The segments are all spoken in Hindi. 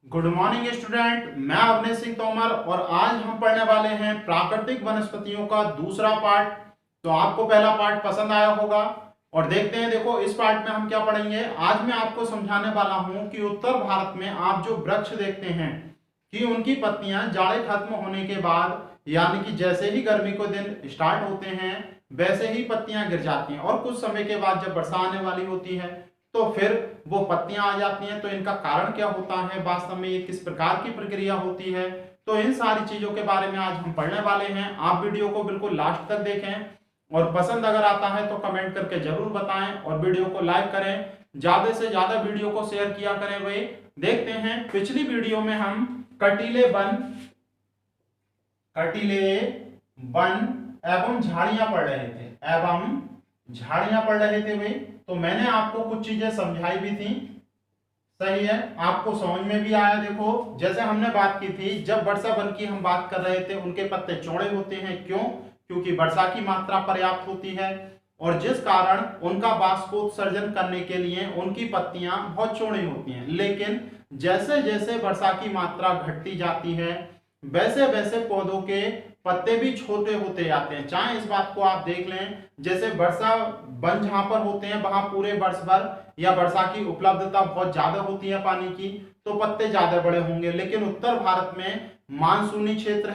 Good morning student. मैं अवनीश सिंह तोमर और आज हम पढ़ने वाले हैं प्राकृतिक वनस्पतियों का दूसरा पार्ट। तो आपको पहला पार्ट पसंद आया होगा और देखते हैं। देखो इस पार्ट में हम क्या पढ़ेंगे। आज मैं आपको समझाने वाला हूं कि उत्तर भारत में आप जो वृक्ष देखते हैं कि उनकी पत्तियां जाड़े खत्म होने के बाद यानी कि जैसे ही गर्मी को दिन स्टार्ट होते हैं वैसे ही पत्तियां गिर जाती हैं और कुछ समय के बाद जब वर्षा आने वाली होती है तो फिर वो पत्तियां आ जाती हैं। तो इनका कारण क्या होता है, वास्तव में ये किस प्रकार की प्रक्रिया होती है, तो इन सारी चीजों के बारे में आज हम पढ़ने वाले हैं। आप वीडियो को बिल्कुल लास्ट तक देखें और पसंद अगर आता है तो कमेंट करके जरूर बताएं और वीडियो को लाइक करें, ज्यादा से ज्यादा वीडियो को शेयर किया करें। भाई देखते हैं, पिछली वीडियो में हम कटीले वन एवं झाड़ियां पढ़ रहे थे भाई। तो मैंने आपको कुछ चीजें समझाई भी थी, सही है, आपको समझ में भी आया। देखो जैसे हमने बात की थी, जब वर्षा वन की हम बात कर रहे थे उनके पत्ते चौड़े होते हैं। क्यों? क्योंकि वर्षा की मात्रा पर्याप्त होती है और जिस कारण उनका बाष्पोत्सर्जन करने के लिए उनकी पत्तियां बहुत चौड़ी होती हैं। लेकिन जैसे जैसे वर्षा की मात्रा घटती जाती है वैसे वैसे पौधों के पत्ते भी छोटे होते जाते हैं। चाहे इस बात को आप देख लें, जैसे वर्षा वन जहां पर होते हैं वहां पूरे वर्ष भर या वर्षा की उपलब्धता बहुत ज्यादा होती है पानी की, तो पत्ते ज्यादा बड़े होंगे। लेकिन उत्तर भारत में मानसूनी क्षेत्र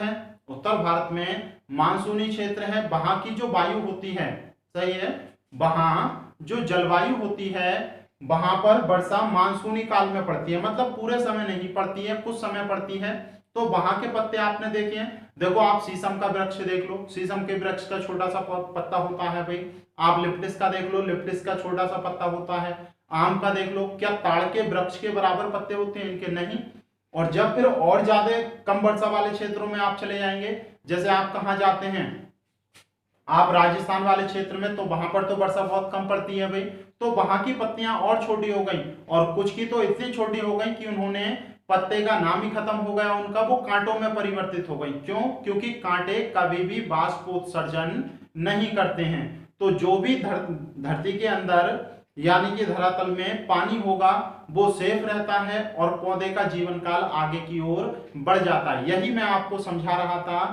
है, वहां की जो वायु होती है, सही है, वहां जो जलवायु होती है वहां पर वर्षा मानसूनी काल में पड़ती है, मतलब पूरे समय नहीं पड़ती है, कुछ समय पड़ती है। तो वहां के पत्ते आपने देखे हैं। देखो आप शीशम का वृक्ष देख लो, शीशम के वृक्ष का छोटा सा पत्ता होता है भाई। आप लिप्टिस का देख लो, लिप्टिस का छोटा सा पत्ता होता है। आम का देख लो, क्या ताड़ के वृक्ष के बराबर पत्ते होते हैं इनके? नहीं। और जब फिर और ज्यादा कम वर्षा वाले क्षेत्रों में आप चले जाएंगे, जैसे आप कहाँ जाते हैं, आप राजस्थान वाले क्षेत्र में, तो वहां पर तो वर्षा बहुत कम पड़ती है भाई। तो वहां की पत्तियां और छोटी हो गई और कुछ की तो इतनी छोटी हो गई कि उन्होंने पत्ते का नाम ही खत्म हो गया उनका, वो कांटों में परिवर्तित हो गई। क्यों? क्योंकि कांटे कभी भी बाष्पोत्सर्जन नहीं करते हैं। तो जो भी धरती के अंदर यानी कि धरातल में पानी होगा वो सेफ रहता है और पौधे का जीवन काल आगे की ओर बढ़ जाता है। यही मैं आपको समझा रहा था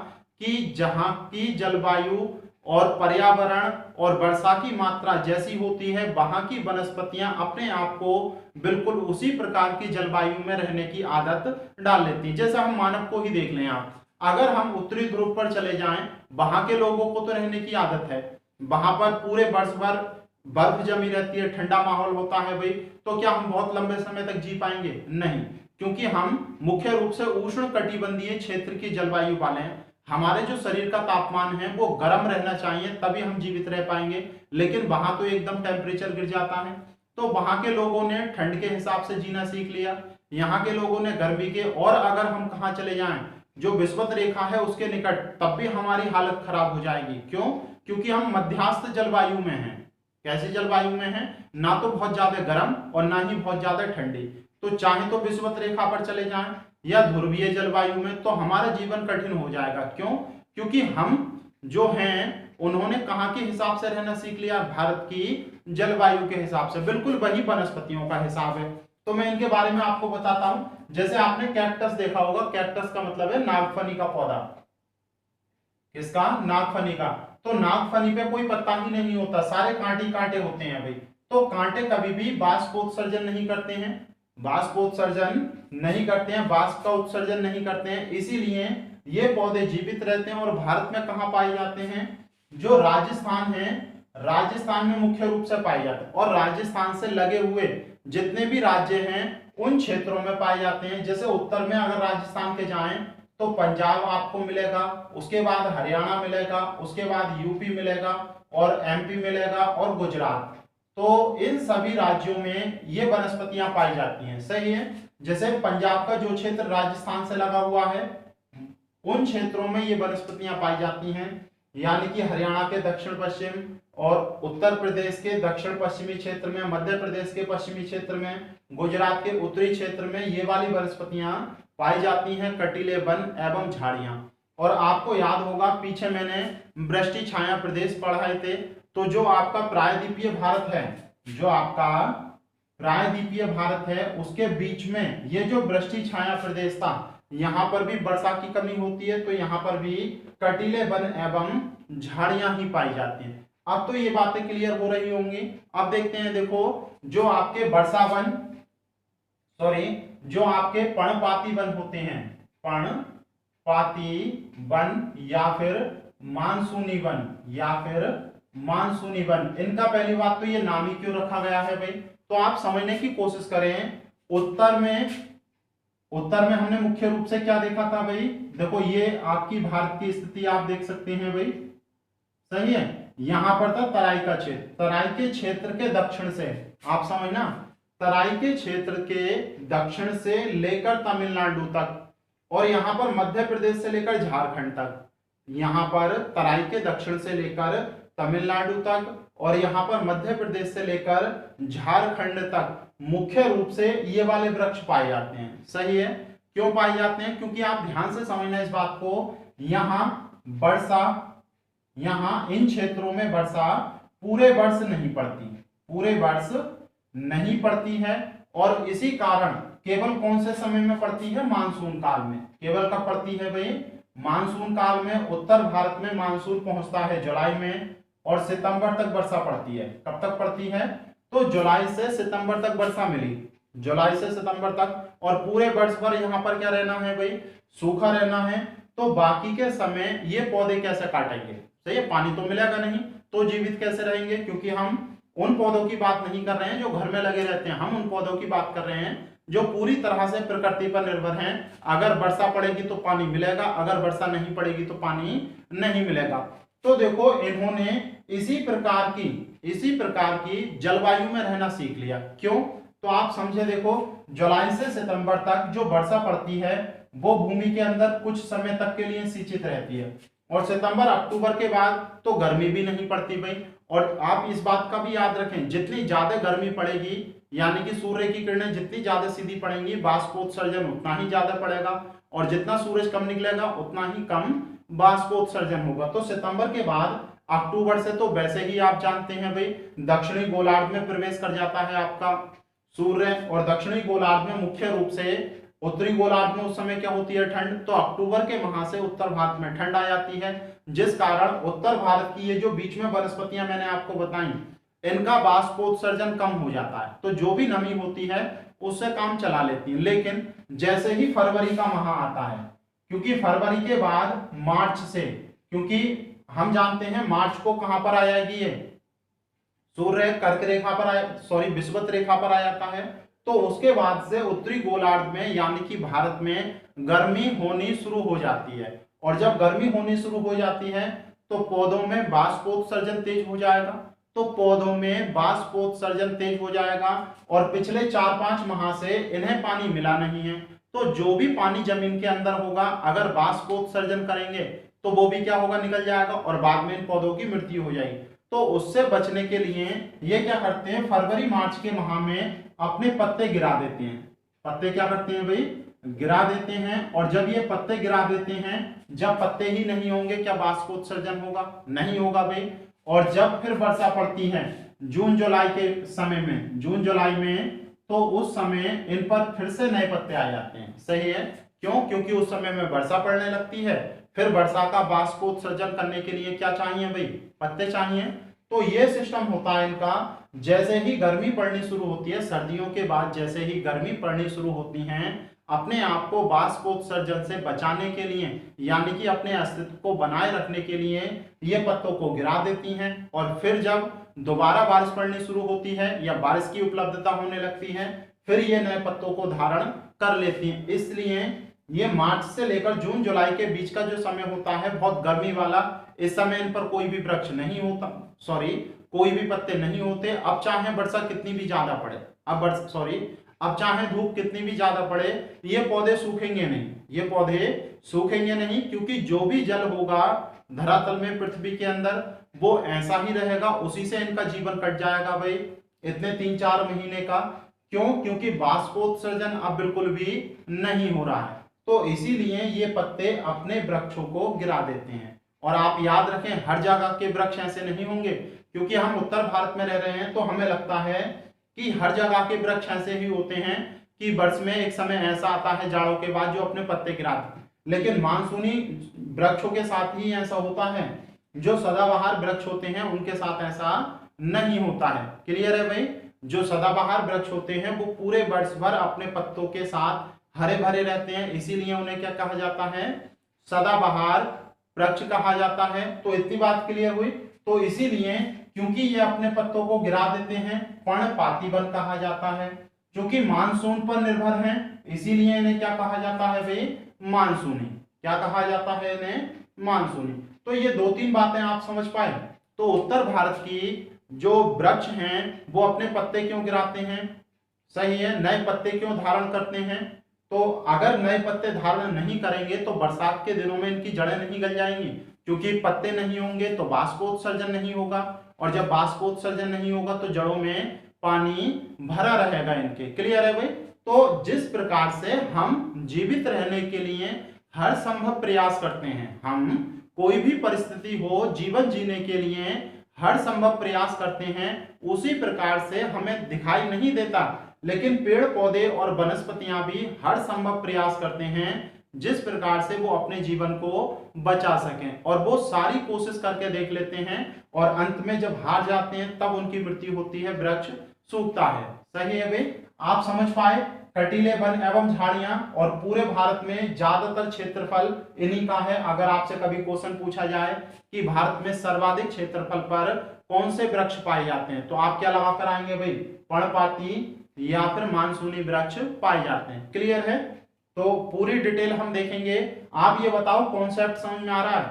कि जहां की जलवायु और पर्यावरण और वर्षा की मात्रा जैसी होती है वहां की वनस्पतियां अपने आप को बिल्कुल उसी प्रकार की जलवायु में रहने की आदत डाल लेती हैं। जैसे हम मानव को ही देख लें आप, अगर हम उत्तरी ध्रुव पर चले जाएं, वहां के लोगों को तो रहने की आदत है, वहां पर पूरे वर्ष भर बर्फ जमी रहती है, ठंडा माहौल होता है भाई। तो क्या हम बहुत लंबे समय तक जी पाएंगे? नहीं, क्योंकि हम मुख्य रूप से उष्ण कटिबंधीय क्षेत्र की जलवायु वाले हैं। हमारे जो शरीर का तापमान है वो गर्म रहना चाहिए, तभी हम जीवित रह पाएंगे। लेकिन वहां तो एकदम टेम्परेचर गिर जाता है। तो वहां के लोगों ने ठंड के हिसाब से जीना सीख लिया, यहाँ के लोगों ने गर्मी के। और अगर हम कहाँ चले जाएं, जो विषुवत रेखा है उसके निकट, तब भी हमारी हालत खराब हो जाएगी। क्यों? क्योंकि हम मध्यस्थ जलवायु में हैं। कैसी जलवायु में हैं? ना तो बहुत ज्यादा गर्म और ना ही बहुत ज्यादा ठंडी। तो चाहे तो विषुवत रेखा पर चले जाएं या ध्रुवीय जलवायु में, तो हमारा जीवन कठिन हो जाएगा। क्यों? क्योंकि हम जो हैं उन्होंने कहाँ के हिसाब से रहना सीख लिया? भारत की जलवायु के हिसाब से। बिल्कुल वही वनस्पतियों का हिसाब है। तो मैं इनके बारे में आपको बताता हूं। जैसे आपने कैक्टस देखा होगा, कैक्टस का मतलब है नागफनी का पौधा। किसका? नागफनी का। तो नागफनी पे कोई पत्ता ही नहीं होता, सारे कांटे कांटे होते हैं भाई। तो कांटे कभी भी बाष्पोत्सर्जन नहीं करते हैं, बाष्प का उत्सर्जन नहीं करते हैं, इसीलिए ये पौधे जीवित रहते हैं। और भारत में कहां पाए जाते हैं? जो राजस्थान है, राजस्थान में मुख्य रूप से पाए जाते हैं और राजस्थान से लगे हुए जितने भी राज्य हैं उन क्षेत्रों में पाए जाते हैं। जैसे उत्तर में अगर राजस्थान के जाएं तो पंजाब आपको मिलेगा, उसके बाद हरियाणा मिलेगा, उसके बाद यूपी मिलेगा और एमपी मिलेगा और गुजरात। तो इन सभी राज्यों में ये वनस्पतियां पाई जाती हैं, सही है। जैसे पंजाब का जो क्षेत्र राजस्थान से लगा हुआ है उन क्षेत्रों में ये वनस्पतियां पाई जाती हैं, यानी कि हरियाणा के दक्षिण पश्चिम और उत्तर प्रदेश के दक्षिण पश्चिमी क्षेत्र में, मध्य प्रदेश के पश्चिमी क्षेत्र में, गुजरात के उत्तरी क्षेत्र में ये वाली वनस्पतियां पाई जाती हैं, कटीले वन एवं झाड़ियां। और आपको याद होगा पीछे मैंने वृष्टि छाया प्रदेश पढ़ाए थे। तो जो आपका प्रायद्वीपीय भारत है, जो आपका प्रायद्वीपीय भारत है उसके बीच में ये जो वृष्टि छाया प्रदेश था, यहाँ पर भी वर्षा की कमी होती है, तो यहाँ पर भी कटीले वन एवं झाड़ियां ही पाई जाती हैं। अब तो ये बातें क्लियर हो रही होंगी। अब देखते हैं, देखो जो आपके वर्षा वन, सॉरी, जो आपके पर्णपाती वन होते हैं, पर्णपाती वन या फिर मानसूनी वन, या फिर मानसूनी वन, इनका पहली बात तो ये नाम ही क्यों रखा गया है भाई, तो आप समझने की कोशिश करें। उत्तर में हमने मुख्य रूप से क्या देखा था भाई, देखो ये आपकी भारत की स्थिति आप देख सकते हैं भाई, सही है। यहां पर था तराई का क्षेत्र, तराई के क्षेत्र के दक्षिण से, आप समझना, तराई के क्षेत्र के दक्षिण से लेकर तमिलनाडु तक, और यहां पर मध्य प्रदेश से लेकर झारखंड तक, यहां पर तराई के दक्षिण से लेकर तमिलनाडु तक और यहां पर मध्य प्रदेश से लेकर झारखंड तक मुख्य रूप से ये वाले वृक्ष पाए जाते हैं, सही है। क्यों पाए जाते हैं, क्योंकि आप ध्यान से समझना इस बात को, यहां वर्षा, यहां इन क्षेत्रों में वर्षा पूरे वर्ष नहीं पड़ती, पूरे वर्ष नहीं पड़ती है, और इसी कारण केवल कौन से समय में पड़ती है, मानसून काल में। केवल कब पड़ती है भाई, मानसून काल में। उत्तर भारत में मानसून पहुंचता है जुलाई में और सितंबर तक वर्षा पड़ती है। कब तक पड़ती है, तो जुलाई से सितंबर तक वर्षा मिली, जुलाई से सितंबर तक, और पूरे वर्ष भर यहाँ पर क्या रहना है भाई, सूखा रहना है। तो बाकी के समय ये पौधे कैसे काटेंगे, सही है, पानी तो मिलेगा नहीं, तो जीवित कैसे रहेंगे, क्योंकि हम उन पौधों की बात नहीं कर रहे हैं जो घर में लगे रहते हैं, हम उन पौधों की बात कर रहे हैं जो पूरी तरह से प्रकृति पर निर्भर हैं। अगर वर्षा पड़ेगी तो पानी मिलेगा, अगर वर्षा नहीं पड़ेगी तो पानी नहीं मिलेगा। तो देखो इन्होंने इसी प्रकार की जलवायु में रहना सीख लिया। क्यों, तो आप समझे, देखो जुलाई से सितंबर तक जो वर्षा पड़ती है वो भूमि के अंदर कुछ समय तक के लिए सिंचित रहती है, और सितंबर अक्टूबर के बाद तो गर्मी भी नहीं पड़ती भाई। और आप इस बात का भी याद रखें, जितनी ज्यादा गर्मी पड़ेगी, यानी कि सूर्य की किरणें जितनी ज्यादा सीधी पड़ेंगी, बाष्पोत्सर्जन उतना ही ज्यादा पड़ेगा, और जितना सूरज कम निकलेगा उतना ही कम बाष्पोत्सर्जन होगा। तो सितंबर के बाद अक्टूबर से तो वैसे ही आप जानते हैं भाई दक्षिणी गोलार्ध में प्रवेश कर जाता है आपका सूर्य, और दक्षिणी गोलार्ध में मुख्य रूप से, उत्तरी गोलार्ध में उस समय क्या होती है, ठंड। तो अक्टूबर के माह से उत्तर भारत में ठंड आ जाती है, जिस कारण उत्तर भारत की ये जो बीच में वनस्पतियां मैंने आपको बताई, इनका बाष्पोत्सर्जन कम हो जाता है, तो जो भी नमी होती है उससे काम चला लेती है। लेकिन जैसे ही फरवरी का माह आता है, क्योंकि फरवरी के बाद मार्च से, क्योंकि हम जानते हैं मार्च को कहां पर आ जाएगी, ये सूर्य कर्क रेखा पर सॉरी विषुवत रेखा पर आ जाता है, तो उसके बाद से उत्तरी गोलार्ध में यानी कि भारत में गर्मी होनी शुरू हो जाती है, और जब गर्मी होनी शुरू हो जाती है तो पौधों में बाष्पोत्सर्जन तेज हो जाएगा, तो पौधों में बाष्पोत्सर्जन तेज हो जाएगा, और पिछले 4-5 माह से इन्हें पानी मिला नहीं है, तो जो भी पानी जमीन के अंदर होगा अगर बाष्पोत्सर्जन करेंगे तो वो भी क्या होगा, निकल जाएगा, और बाद में इन पौधों की मृत्यु हो जाएगी। तो उससे बचने के लिए ये क्या करते हैं, फरवरी मार्च के माह में अपने पत्ते गिरा देते हैं। पत्ते क्या करते हैं भाई, गिरा देते हैं, और जब ये पत्ते गिरा देते हैं, जब पत्ते ही नहीं होंगे क्या बाष्पोत्सर्जन होगा, नहीं होगा भाई। और जब फिर वर्षा पड़ती है जून जुलाई के समय में, जून जुलाई में, तो उस समय इन पर फिर से नए पत्ते आ जाते हैं, सही है। क्यों, क्योंकि उस समय में वर्षा पड़ने लगती है, फिर वर्षा का बाष्पोत्सर्जन करने के लिए क्या चाहिए भाई, पत्ते चाहिए। तो ये सिस्टम होता है इनका। जैसे ही गर्मी पड़नी शुरू होती है, सर्दियों के बाद जैसे ही गर्मी पड़नी शुरू होती है, अपने आप को बाष्पोत्सर्जन से बचाने के लिए, यानी कि अपने अस्तित्व को बनाए रखने के लिए ये पत्तों को गिरा देती हैं, और फिर जब दोबारा बारिश पड़नी शुरू होती है या बारिश की उपलब्धता होने लगती है, फिर ये नए पत्तों को धारण कर लेती हैं। इसलिए ये मार्च से लेकर जून जुलाई के बीच का जो समय होता है बहुत गर्मी वाला, इस समय इन पर कोई भी वृक्ष नहीं होता, कोई भी पत्ते नहीं होते। अब चाहे वर्षा कितनी भी ज्यादा पड़े, अब चाहे धूप कितनी भी ज्यादा पड़े, ये पौधे सूखेंगे नहीं, ये पौधे सूखेंगे नहीं, क्योंकि जो भी जल होगा धरातल में पृथ्वी के अंदर वो ऐसा ही रहेगा, उसी से इनका जीवन कट जाएगा भाई इतने 3-4 महीने का। क्यों, क्योंकि बाष्पोत्सर्जन अब बिल्कुल भी नहीं हो रहा है, तो इसीलिए ये पत्ते अपने वृक्षों को गिरा देते हैं। और आप याद रखें, हर जगह के वृक्ष ऐसे नहीं होंगे, क्योंकि हम उत्तर भारत में रह रहे हैं, तो हमें लगता है कि हर जगह के वृक्ष ऐसे ही होते हैं कि वर्ष में एक समय ऐसा आता है जाड़ों के बाद जो अपने पत्ते गिराते हैं, लेकिन मानसूनी वृक्षों के साथ ही ऐसा होता है, जो सदाबहार वृक्ष होते हैं उनके साथ ऐसा नहीं होता है। क्लियर है भाई? जो सदाबहार वृक्ष होते हैं वो पूरे वर्ष भर अपने पत्तों के साथ हरे भरे रहते हैं, इसीलिए उन्हें क्या कहा जाता है? सदाबहार वृक्ष कहा जाता है। तो इतनी बात क्लियर हुई। तो इसीलिए क्योंकि ये अपने पत्तों को गिरा देते हैं, पर्णपाती वन कहा जाता है। क्योंकि मानसून पर निर्भर हैं, इसीलिए इन्हें क्या कहा जाता है भाई? मानसूनी। क्या कहा जाता है इन्हें? मानसूनी। तो ये दो तीन बातें आप समझ पाए। तो उत्तर भारत की जो वृक्ष हैं वो अपने पत्ते क्यों गिराते हैं? सही है, नए पत्ते क्यों धारण करते हैं? तो अगर नए पत्ते धारण नहीं करेंगे तो बरसात के दिनों में इनकी जड़ें नहीं गल जाएंगी, क्योंकि पत्ते नहीं होंगे तो बाष्पोत्सर्जन नहीं होगा, और जब बाष्पोत्सर्जन नहीं होगा तो जड़ों में पानी भरा रहेगा इनके। क्लियर है भाई? तो जिस प्रकार से हम जीवित रहने के लिए हर संभव प्रयास करते हैं, हम कोई भी परिस्थिति हो जीवन जीने के लिए हर संभव प्रयास करते हैं, उसी प्रकार से हमें दिखाई नहीं देता, लेकिन पेड़ पौधे और वनस्पतियां भी हर संभव प्रयास करते हैं जिस प्रकार से वो अपने जीवन को बचा सकें, और वो सारी कोशिश करके देख लेते हैं, और अंत में जब हार जाते हैं तब उनकी मृत्यु होती है, वृक्ष सूखता है। सही है भाई? आप समझ पाए? कटीले वन एवं झाड़ियां, और पूरे भारत में ज्यादातर क्षेत्रफल इन्हीं का है। अगर आपसे कभी क्वेश्चन पूछा जाए कि भारत में सर्वाधिक क्षेत्रफल पर कौन से वृक्ष पाए जाते हैं, तो आप क्या लगा कर आएंगे भाई? पर्णपाती या फिर मानसूनी वृक्ष पाए जाते हैं। क्लियर है? तो पूरी डिटेल हम देखेंगे। आप ये बताओ कॉन्सेप्ट समझ में आ रहा है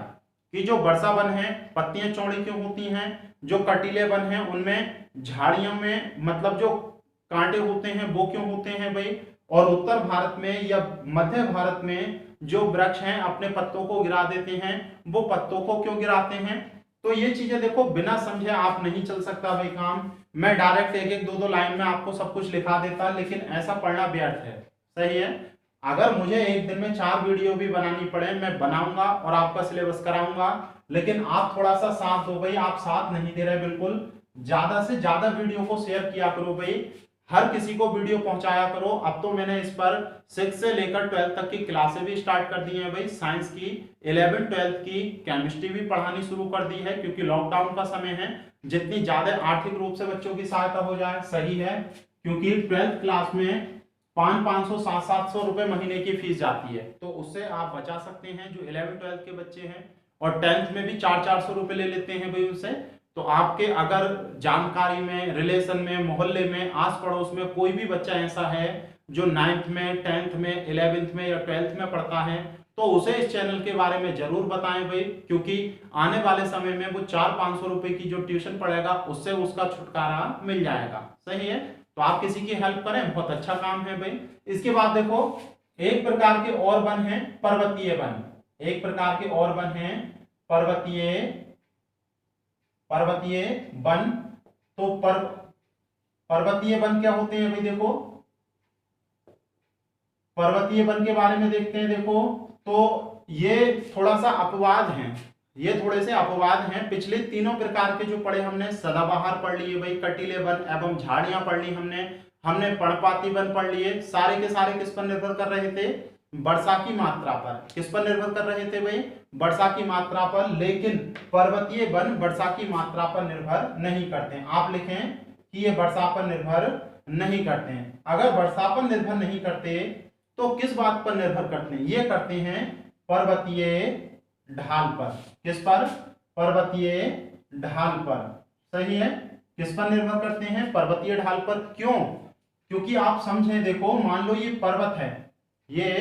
कि जो वर्षा वन है पत्तियां चौड़ी क्यों होती हैं, जो कटीले वन है उनमें झाड़ियों में मतलब जो कांटे होते हैं वो क्यों होते हैं भाई, और उत्तर भारत में या मध्य भारत में जो वृक्ष हैं अपने पत्तों को गिरा देते हैं, वो पत्तों को क्यों गिराते हैं। तो ये चीजें देखो, बिना समझे आप नहीं चल सकता भाई काम। मैं डायरेक्ट एक एक दो दो लाइन में आपको सब कुछ लिखा देता, लेकिन ऐसा पढ़ना व्यर्थ है। सही है? अगर मुझे एक दिन में 4 वीडियो भी बनानी पड़े मैं बनाऊंगा और आपका सिलेबस कराऊंगा, लेकिन आप थोड़ा सा साथ दो भाई। आप साथ नहीं दे रहे बिल्कुल। ज्यादा से ज्यादा वीडियो को शेयर किया करो भाई, हर किसी को वीडियो पहुंचाया करो। अब तो मैंने इस पर 6 से लेकर 12 तक की क्लासें भी स्टार्ट कर दी हैं भाई, साइंस की 11 12 की केमिस्ट्री भी पढ़ानी शुरू कर दी है, क्योंकि लॉकडाउन का समय है। जितनी ज्यादा आर्थिक रूप से बच्चों की सहायता हो जाए सही है, क्योंकि 12th क्लास में 500 700 रुपए महीने की फीस जाती है, तो उससे आप बचा सकते हैं। जो 11 12 के बच्चे हैं और 10th में भी 400 रुपए ले लेते हैं भाई उनसे, तो आपके अगर जानकारी में, रिलेशन में, मोहल्ले में, आस पड़ोस में कोई भी बच्चा ऐसा है जो 9th में, 10th में, 11th में या 12th में पढ़ता है, तो उसे इस चैनल के बारे में जरूर बताएं भाई, क्योंकि आने वाले समय में वो 400-500 रुपए की जो ट्यूशन पढ़ेगा उससे उसका छुटकारा मिल जाएगा। सही है? तो आप किसी की हेल्प करें, बहुत अच्छा काम है भाई। इसके बाद देखो, एक प्रकार के और वन है पर्वतीय वन। एक प्रकार के और वन है पर्वतीय वन। तो पर्वतीय वन क्या होते हैं भाई? देखो, पर्वतीय वन के बारे में देखते हैं। देखो, तो ये थोड़ा सा अपवाद हैं, ये थोड़े से अपवाद हैं। पिछले तीनों प्रकार के जो पढ़े हमने, सदाबहार पढ़ लिए भाई, कटीले वन एवं झाड़ियां पढ़ ली हमने पर्णपाती वन पढ़ लिए। सारे के सारे किस पर निर्भर कर रहे थे? वर्षा की मात्रा पर। किस पर निर्भर कर रहे थे भाई? वर्षा की मात्रा पर। लेकिन पर्वतीय वन वर्षा की मात्रा पर निर्भर नहीं करते। आप लिखें कि ये वर्षा पर निर्भर नहीं करते हैं। अगर वर्षा पर निर्भर नहीं करते तो किस बात पर निर्भर करते हैं? ये करते हैं पर्वतीय ढाल पर। किस पर? पर्वतीय ढाल पर। सही है? किस पर निर्भर करते हैं? पर्वतीय ढाल पर। क्यों? क्योंकि आप समझें, देखो मान लो ये पर्वत है, ये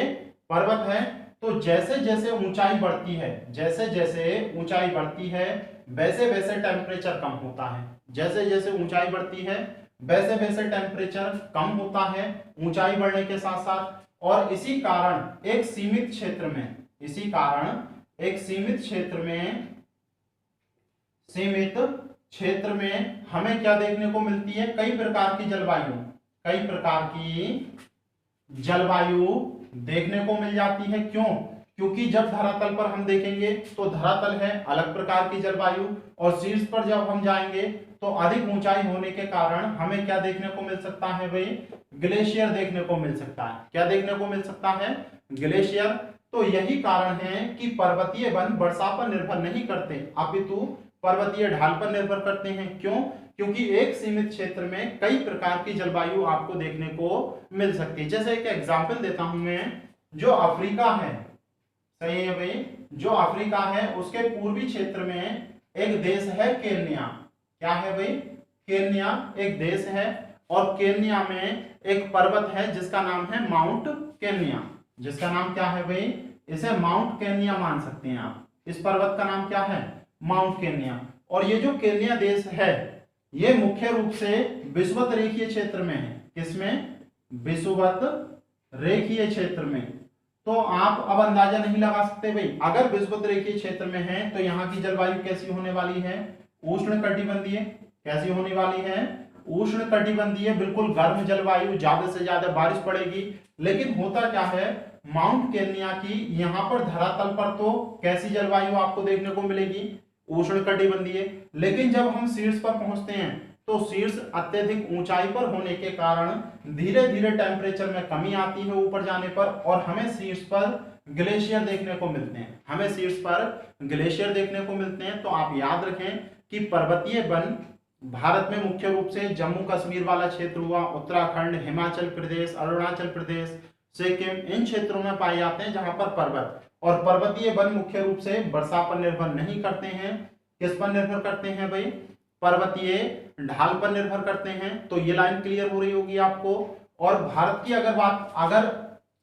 पर्वत है, तो जैसे जैसे ऊंचाई बढ़ती है, जैसे जैसे ऊंचाई बढ़ती है वैसे वैसे टेम्परेचर कम होता है। जैसे जैसे ऊंचाई बढ़ती है वैसे वैसे टेम्परेचर कम होता है ऊंचाई बढ़ने के साथ साथ। और इसी कारण एक सीमित क्षेत्र में, सीमित क्षेत्र में हमें क्या देखने को मिलती है? कई प्रकार की जलवायु देखने को मिल जाती है। क्यों? क्योंकि जब धरातल पर हम देखेंगे तो धरातल है अलग प्रकार की जलवायु, और शीर्ष पर जब हम जाएंगे तो अधिक ऊंचाई होने के कारण हमें क्या देखने को मिल सकता है भाई, ग्लेशियर देखने को मिल सकता है। क्या देखने को मिल सकता है, ग्लेशियर। तो यही कारण है कि पर्वतीय वन वर्षा पर निर्भर नहीं करते अपितु पर्वतीय ढाल पर निर्भर करते हैं। क्यों? क्योंकि एक सीमित क्षेत्र में कई प्रकार की जलवायु आपको देखने को मिल सकती है। जैसे एक एग्जांपल देता हूं मैं, जो अफ्रीका है, सही है भाई, जो अफ्रीका है उसके पूर्वी क्षेत्र में एक देश है केन्या। क्या है भाई, केन्या एक देश है, और केन्या में एक पर्वत है जिसका नाम है माउंट केन्या। जिसका नाम क्या है भाई, इसे माउंट केन्या मान सकते हैं आप। इस पर्वत का नाम क्या है, माउंट केन्या। और ये जो केन्या देश है ये मुख्य रूप से विषुवत रेखीय क्षेत्र में है। किसमें, विषुवत रेखीय क्षेत्र में। तो आप अब अंदाजा नहीं लगा सकते भाई, अगर विषुवत रेखीय क्षेत्र में है तो यहाँ की जलवायु कैसी होने वाली है, उष्ण कटिबंधीय। कैसी होने वाली है, उष्ण कटिबंधीय, बिल्कुल गर्म जलवायु, ज्यादा से ज्यादा बारिश पड़ेगी। लेकिन होता क्या है, माउंट केन्या की यहाँ पर धरातल पर तो कैसी जलवायु आपको देखने को मिलेगी, उष्ण कटिबंधीय। लेकिन जब हम शीर्ष पर पहुंचते हैं तो शीर्ष अत्यधिक ऊंचाई पर होने के कारण धीरे धीरे टेम्परेचर में कमी आती है ऊपर जाने पर, और हमें शीर्ष पर ग्लेशियर देखने को मिलते हैं। हमें शीर्ष पर ग्लेशियर देखने को मिलते हैं। तो आप याद रखें कि पर्वतीय वन भारत में मुख्य रूप से जम्मू कश्मीर वाला क्षेत्र हुआ, उत्तराखंड, हिमाचल प्रदेश, अरुणाचल प्रदेश, सिक्किम, इन क्षेत्रों में पाए जाते हैं जहां पर पर्वत। और पर्वतीय वन मुख्य रूप से वर्षा पर निर्भर नहीं करते हैं। किस पर निर्भर करते हैं भाई, पर्वतीय ढाल पर निर्भर करते हैं। तो ये लाइन क्लियर हो रही होगी आपको। और भारत की अगर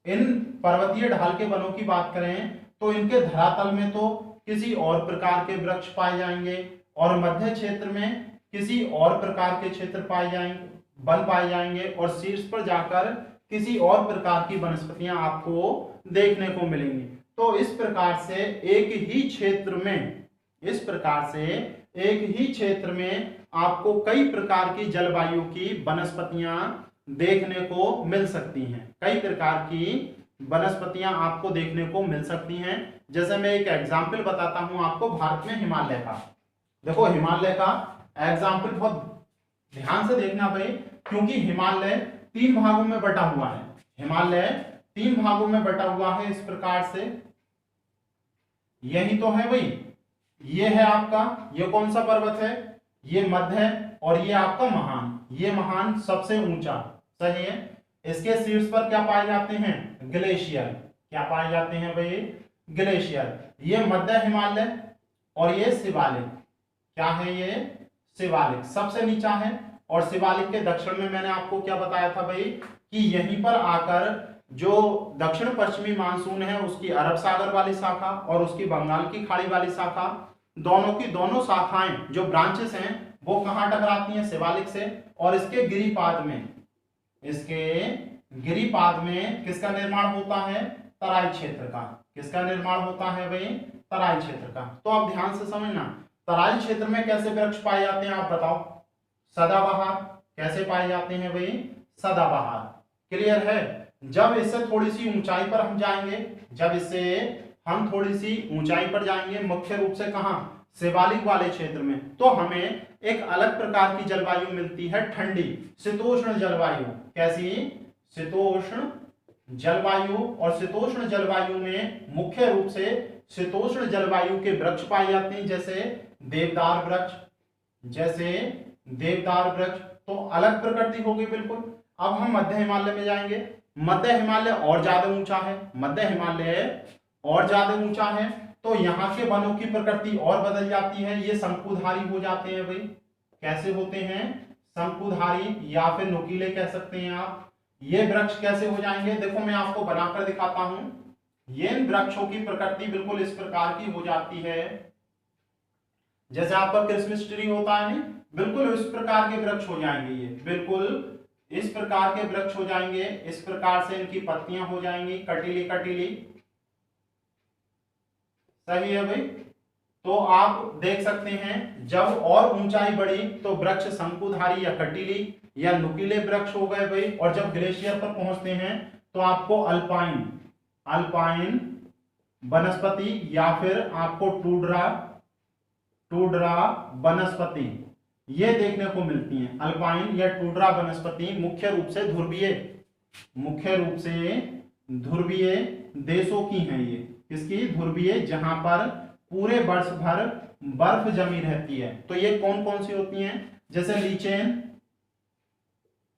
इन पर्वतीय ढाल के वनों की बात करें तो इनके धरातल में तो किसी और प्रकार के वृक्ष पाए जाएंगे, और मध्य क्षेत्र में किसी और प्रकार के क्षेत्र पाए जाएंगे, वन पाए जाएंगे, और शीर्ष पर जाकर किसी और प्रकार की वनस्पतियां आपको देखने को मिलेंगी। तो इस प्रकार से एक ही क्षेत्र में आपको कई प्रकार की जलवायु की वनस्पतियां देखने को मिल सकती हैं। कई प्रकार की वनस्पतियां आपको देखने को मिल सकती हैं। जैसे मैं एक एग्जाम्पल बताता हूं आपको भारत में हिमालय का। देखो हिमालय का एग्जाम्पल बहुत ध्यान से देखना भाई, क्योंकि हिमालय 3 भागों में बटा हुआ है। हिमालय 3 भागों में बटा हुआ है इस प्रकार से। यही तो है भाई, ये है आपका, ये कौन सा पर्वत है, ये मध्य है, और ये आपका महान। ये महान सबसे ऊंचा, सही है। इसके शीर्ष पर क्या पाए जाते हैं, ग्लेशियर। क्या पाए जाते हैं भाई, ग्लेशियर। ये मध्य हिमालय और ये शिवालिक। क्या है ये, शिवालिक सबसे नीचा है। और शिवालिक के दक्षिण में मैंने आपको क्या बताया था भाई, कि यहीं पर आकर जो दक्षिण पश्चिमी मानसून है उसकी अरब सागर वाली शाखा और उसकी बंगाल की खाड़ी वाली शाखा, दोनों की दोनों शाखाएं जो ब्रांचेस हैं वो कहां टकराती हैं, शिवालिक से। और इसके गिरिपाद में किसका निर्माण होता है, तराई क्षेत्र का। किसका निर्माण होता है भाई, तराई क्षेत्र का। तो आप ध्यान से समझना, तराई क्षेत्र में कैसे वृक्ष पाए जाते हैं आप बताओ, सदाबहार। कैसे पाए जाते हैं भाई, सदाबहार। क्लियर है। जब इससे थोड़ी सी ऊंचाई पर हम जाएंगे, मुख्य रूप से कहां, शिवालिक वाले क्षेत्र में, तो हमें एक अलग प्रकार की जलवायु मिलती है, ठंडी शीतोष्ण जलवायु। कैसी, शीतोष्ण जलवायु। और शीतोष्ण जलवायु में मुख्य रूप से शीतोष्ण जलवायु के वृक्ष पाए जाते हैं, जैसे देवदार वृक्ष। तो अलग प्रकृति होगी बिल्कुल। अब हम मध्य हिमालय में जाएंगे। मध्य हिमालय और ज्यादा ऊंचा है, तो यहाँ के वनों की प्रकृति और बदल जाती है। ये शंकुधारी हो जाते हैं भाई। कैसे होते हैं, शंकुधारी, या फिर नुकीले कह सकते हैं आप। ये वृक्ष कैसे हो जाएंगे, देखो मैं आपको बनाकर दिखाता हूं। ये वृक्षों की प्रकृति बिल्कुल इस प्रकार की हो जाती है, जैसे आपका क्रिसमस ट्री होता है नहीं, बिल्कुल इस प्रकार के वृक्ष हो जाएंगे। ये बिल्कुल इस प्रकार के वृक्ष हो जाएंगे। इस प्रकार से इनकी पत्तियां हो जाएंगी कटीली कटीली। सही है भाई। तो आप देख सकते हैं जब और ऊंचाई बढ़ी तो वृक्ष शंकुधारी या कटीली या नुकीले वृक्ष हो गए भाई। और जब ग्लेशियर पर पहुंचते हैं तो आपको अल्पाइन वनस्पति या फिर आपको टूड्रा वनस्पति ये देखने को मिलती हैं। अल्पाइन या टुंड्रा वनस्पति मुख्य रूप से ध्रुवीय देशों की हैं। ये किसकी? ध्रुवीय, जहां पर पूरे वर्ष भर बर्फ जमी रहती है। तो ये कौन कौन सी होती हैं? जैसे लीचेन,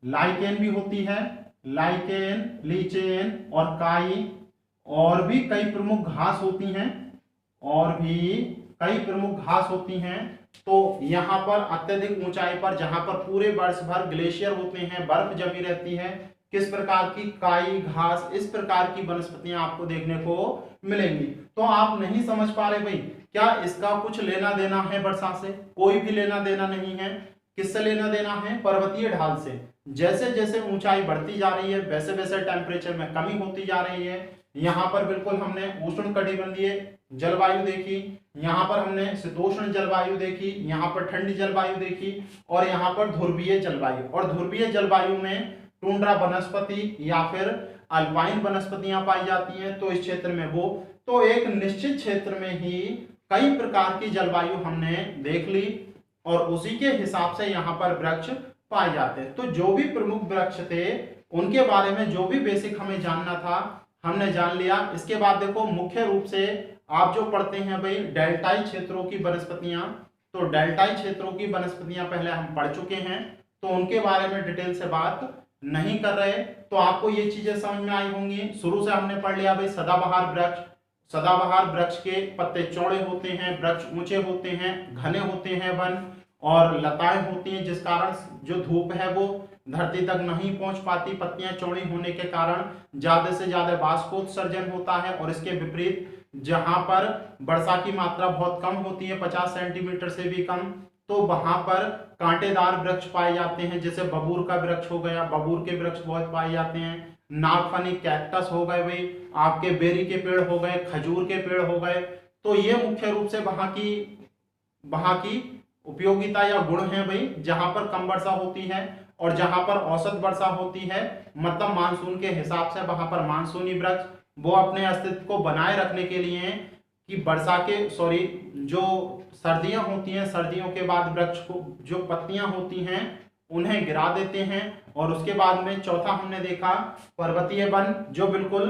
लाइकेन भी होती है, लाइकेन, लीचेन और काई, और भी कई प्रमुख घास होती हैं, तो यहाँ पर अत्यधिक ऊंचाई पर जहां पर पूरे वर्ष भर ग्लेशियर होते हैं, बर्फ जमी रहती है, किस प्रकार की काई, घास, इस प्रकार की वनस्पतियां आपको देखने को मिलेंगी। तो आप नहीं समझ पा रहे भाई, क्या इसका कुछ लेना देना है वर्षा से? कोई भी लेना देना नहीं है। किससे लेना देना है? पर्वतीय ढाल से। जैसे जैसे ऊंचाई बढ़ती जा रही है वैसे वैसे टेम्परेचर में कमी होती जा रही है। यहाँ पर बिल्कुल हमने उष्ण कटिबंधीय जलवायु देखी, यहाँ पर हमने शीतोष्ण जलवायु देखी, यहाँ पर ठंडी जलवायु देखी, और यहाँ पर ध्रुवीय जलवायु। और ध्रुवीय जलवायु में टुंड्रा वनस्पति या फिर अल्पाइन वनस्पतियां पाई जाती हैं। तो इस क्षेत्र में वो, तो एक निश्चित क्षेत्र में ही कई प्रकार की जलवायु हमने देख ली, और उसी के हिसाब से यहाँ पर वृक्ष पाए जाते हैं। तो जो भी प्रमुख वृक्ष थे उनके बारे में जो भी बेसिक हमें जानना था हमने जान लिया। इसके बाद देखो, मुख्य रूप से आप जो पढ़ते हैं भाई डेल्टाई क्षेत्रों की वनस्पतियां, तो डेल्टाई क्षेत्रों की वनस्पतियां पहले हम पढ़ चुके हैं, तो उनके बारे में डिटेल से बात नहीं कर रहे। तो आपको ये चीजें समझ में आई होंगी। शुरू से हमने पढ़ लिया भाई सदाबहार वृक्ष। सदाबहार वृक्ष के पत्ते चौड़े होते हैं, वृक्ष ऊंचे होते हैं, घने होते हैं वन, और लताएं होती हैं, जिस कारण जो धूप है वो धरती तक नहीं पहुंच पाती। पत्तियां चौड़ी होने के कारण ज्यादा से ज्यादा बाष्पोत्सर्जन होता है। और इसके विपरीत जहां पर वर्षा की मात्रा बहुत कम होती है, 50 सेंटीमीटर से भी कम, तो वहां पर कांटेदार वृक्ष पाए जाते हैं। जैसे बबूर का वृक्ष हो गया, बबूर के वृक्ष बहुत पाए जाते हैं। नागफनी, कैक्टस हो गए भाई, आपके बेरी के पेड़ हो गए, खजूर के पेड़ हो गए। तो ये मुख्य रूप से वहां की उपयोगिता या गुण है भाई, जहां पर कम वर्षा होती है और जहां पर औसत वर्षा होती है, मतलब मानसून के हिसाब से, वहां पर मानसूनी वृक्ष वो अपने अस्तित्व को बनाए रखने के लिए कि वर्षा के जो सर्दियां होती हैं, सर्दियों के बाद वृक्ष को जो पत्तियां होती हैं उन्हें गिरा देते हैं। और उसके बाद में चौथा हमने देखा पर्वतीय वन, जो बिल्कुल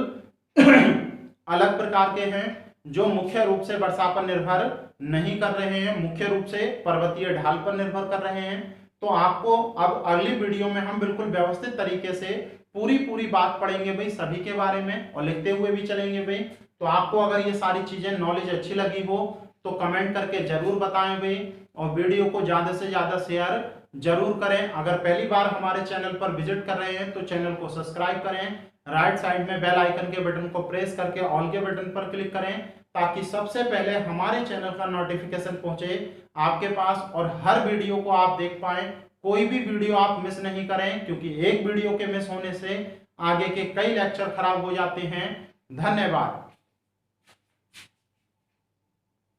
अलग प्रकार के हैं, जो मुख्य रूप से वर्षा पर निर्भर नहीं कर रहे हैं, मुख्य रूप से पर्वतीय ढाल पर निर्भर कर रहे हैं। तो आपको अब अगली वीडियो में हम बिल्कुल व्यवस्थित तरीके से पूरी बात पढ़ेंगे भाई सभी के बारे में, और लिखते हुए भी चलेंगे भाई। तो आपको अगर ये सारी चीजें नॉलेज अच्छी लगी हो तो कमेंट करके जरूर बताएं भाई, और वीडियो को ज्यादा से ज्यादा शेयर जरूर करें। अगर पहली बार हमारे चैनल पर विजिट कर रहे हैं तो चैनल को सब्सक्राइब करें, राइट साइड में बेल आइकन के बटन को प्रेस करके ऑल के बटन पर क्लिक करें, ताकि सबसे पहले हमारे चैनल का नोटिफिकेशन पहुंचे आपके पास और हर वीडियो को आप देख पाएं। कोई भी वीडियो आप मिस नहीं करें, क्योंकि एक वीडियो के मिस होने से आगे के कई लेक्चर खराब हो जाते हैं। धन्यवाद।